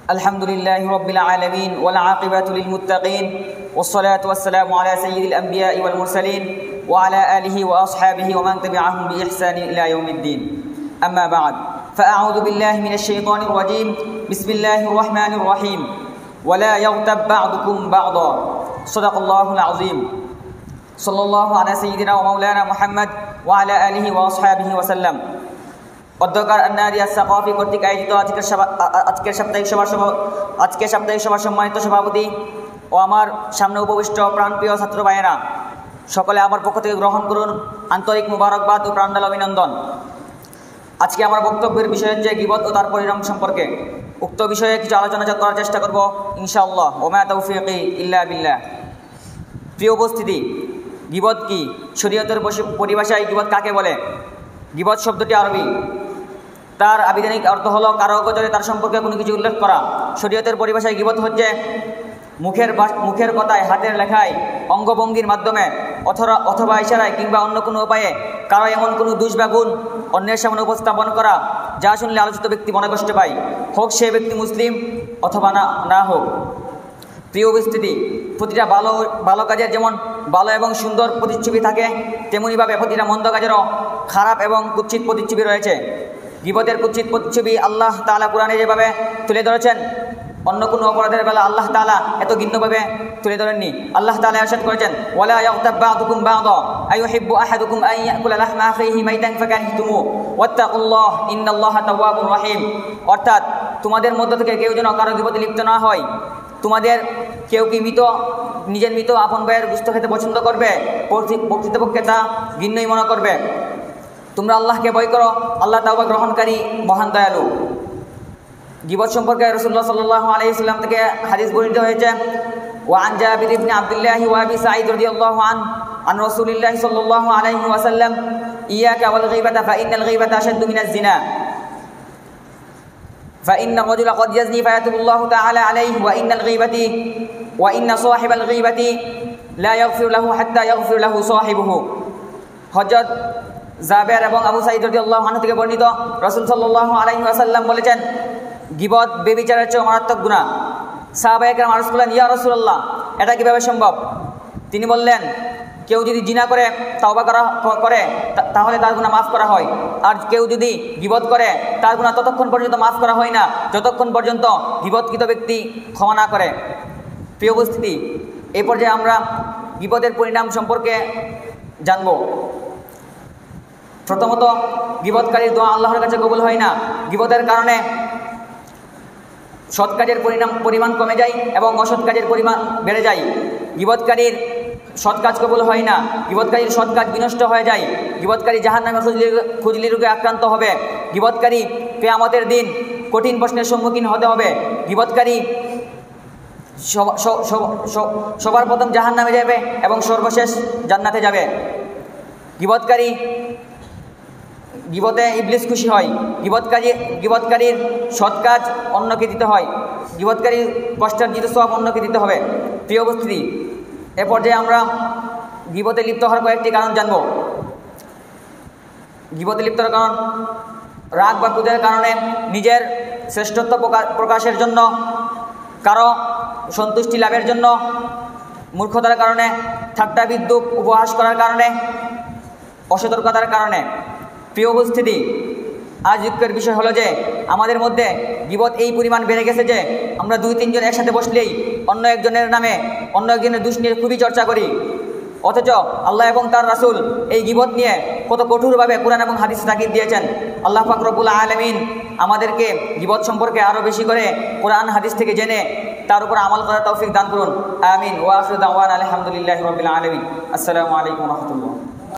الحمد لله رب العالمين والعاقبة للمتقين والصلاة والسلام على سيد الأنبياء والمرسلين وعلى آله وأصحابه ومن تبعهم بإحسان إلى يوم الدين. أما بعد فأعوذ بالله من الشيطان الرجيم. بسم الله الرحمن الرحيم. ولا يغتب بعضكم بعضا. صدق الله العظيم. صلى الله على سيدنا ومولانا محمد وعلى آله وأصحابه وسلم. অধ্যকার আন্নারিয়া সাকাফি কর্তৃক আয়োজিত আজকের সাপ্তাহিক সভার সম্মানিত সভাপতি ও আমার সামনে উপবিষ্ট প্রাণপ্রিয় ছাত্র ভাইয়েরা, সকলে আমার পক্ষ থেকে গ্রহণ করুন আন্তরিক মুবারকবাদ ও প্রাণঢাল অভিনন্দন। আজকে আমার বক্তব্যের বিষয় হচ্ছে গীবত ও তার পরিণাম সম্পর্কে। উক্ত বিষয়ে কিছু আলোচনা করার চেষ্টা করব ইনশাআল্লাহ। ওমা তাওফীকি ইল্লা বিল্লাহ। প্রিয় উপস্থিতি, গীবত কি? শরীয়তের পরিভাষায় গীবত কাকে বলে? গীবত শব্দটি আরবি, তার আবিধানিক অর্থ হলো কারো গোচরে তার সম্পর্কে কোনো কিছু উল্লেখ করা। শরীয়তের পরিভাষায় গীবত হচ্ছে মুখের কথায়, হাতের লেখায়, অঙ্গভঙ্গির মাধ্যমে অথবা ইশারায় কিংবা অন্য কোনো উপায়ে কারো এমন কোনো দোষ বা গুণ অন্যের সামনে উপস্থাপন করা যা শুনলে আলোচিত ব্যক্তি মনে কষ্ট পায়, হোক সে ব্যক্তি মুসলিম অথবা না হোক। প্রিয় উপস্থিতি, প্রতিটা ভালো কাজের যেমন ভালো এবং সুন্দর প্রতিচ্ছবি থাকে, তেমনিভাবে প্রতিটা মন্দ কাজেরও খারাপ এবং কুৎসিত প্রতিচ্ছবি রয়েছে। গীবতের কুৎসিত প্রতিচ্ছবি আল্লাহ তাআলা কুরআনে যেভাবে তুলে ধরেছেন, অন্য কোনো অপরাধের বেলা আল্লাহ তাআলা এত ঘৃণ্যভাবে তুলে ধরেননি। আল্লাহ তাআলা ইরশাদ করেছেন, ওয়ালা ইয়াগতাব বা'দুকুম বা'দা আইয়ুহিব্বু আহাদুকুম আন ইয়াকুলা লাহমা আখিহি মাইতান ফাকারিহতুমু ওয়াত্তাকুল্লাহ ইন্নাল্লাহা তাওয়াবুর রহিম। অর্থাৎ তোমাদের মধ্য থেকে কেউ যেন কারো গীবতে লিপ্ত না হয়। তোমাদের কেউ কি নিজের মৃত আপন ভাইয়ের গোশত খেতে পছন্দ করবে? প্রকৃতপক্ষে তা ঘৃণ্যই মনে করবে। তোমরা আল্লাহকে ভয় করো, আল্লাহ তাওবা গ্রহণকারী মহান দয়ালু। গীবত সম্পর্কে রাসূলুল্লাহ সাল্লাল্লাহু আলাইহি ওয়াসাল্লাম থেকে হাদিস বর্ণিত হয়েছে, ওয়ান জাবির ইবনে আব্দুল্লাহ ওয়া আবি সাঈদ রাদিয়াল্লাহু আন রাসূলিল্লাহ সাল্লাল্লাহু আলাইহি ওয়াসাল্লাম, ইয়াকা ওয়াল গীবাতা ফাইন্নাল গীবাতা আশাদ্দু মিনাজ জিনা فإن الرجل قد يزني فيتوب الله تعالى عليه وإن صاحب الغيبة لا يغفر له حتى يغفر له صاحبه। হযরত জাবের এবং আবু সাঈদ রাদিয়াল্লাহু আনহু থেকে বর্ণিত, রাসূল সাল্লাল্লাহু আলাইহি ওয়াসাল্লাম বলেছেন, গীবত ব্যভিচারের চেয়ে মারাত্মক গুনাহ। সাহাবায়ে কেরাম আরজ করলেন, ইয়া রাসূলুল্লাহ, এটা কিভাবে সম্ভব? তিনি বললেন, কেউ যদি জিনা করে তওবা করে তাহলে তার গুনাহ মাফ করা হয়, আর কেউ যদি গীবত করে তার গুনাহ ততক্ষণ পর্যন্ত মাফ করা হয় না যতক্ষণ পর্যন্ত গীবতকৃত ব্যক্তি ক্ষমা না করে। প্রিয় উপস্থিতি, এই পর্যায়ে আমরা গীবতের পরিণাম সম্পর্কে জানব। প্রথমত, গীবতকারীর দোয়া আল্লাহর কাছে কবুল হয় না। গীবতের কারণে সৎ কাজের পরিমাণ কমে যায় এবং অসৎ কাজের পরিমাণ বেড়ে যায়। গীবতকারীর সৎ কাজ কবুল হয় না, গীবতকারীর সৎ কাজ বিনষ্ট হয়ে যায়। গীবতকারী জাহান্নামে খুজলি রোগে আক্রান্ত হবে। গীবতকারী কিয়ামতের দিন কঠিন প্রশ্নের সম্মুখীন হতে হবে। গীবতকারী সবার প্রথম জাহান্নামে যাবে এবং সর্বশেষ জান্নাতে যাবে। গীবতে ইবলিস খুশি হয়। গীবতকারীর সৎ কাজ অন্যকে দিতে হয়। গীবতকারীর কষ্টার্জিত সওয়াব অন্যকে দিতে হবে। প্রিয় উপস্থিতি, এ পর্যায়ে আমরা গীবতে লিপ্ত হওয়ার কয়েকটি কারণ জানব। গীবতে লিপ্ত হওয়ার কারণ: রাগ বা ক্রোধের কারণে, নিজের শ্রেষ্ঠত্ব প্রকাশের জন্য, কারো সন্তুষ্টি লাভের জন্য, মূর্খতার কারণে, ঠাট্টা বিদ্রূপ উপহাস করার কারণে, অসতর্কতার কারণে। প্রিয় উপস্থিতি, আজ দুঃখের বিষয় হলো যে আমাদের মধ্যে গীবত এই পরিমাণ বেড়ে গেছে যে আমরা 2-3 জন একসাথে বসলেই অন্য একজনের নামে, অন্য একজনের দোষ নিয়ে খুবই চর্চা করি। অথচ আল্লাহ এবং তার রাসূল এই গীবত নিয়ে কত কঠোরভাবে কুরআন এবং হাদিসে তাকিদ দিয়েছেন। আল্লাহ পাক রব্বুল আলামিন আমাদেরকে গীবত সম্পর্কে আরও বেশি করে কুরআন হাদিস থেকে জেনে তার উপর আমল করার তৌফিক দান করুন। আমিন। ওয়া আখিরু দাওয়ানা আলহামদুলিল্লাহি রাব্বিল আলামিন। আসসালামু আলাইকুম ওয়া রাহমাতুল্লাহ।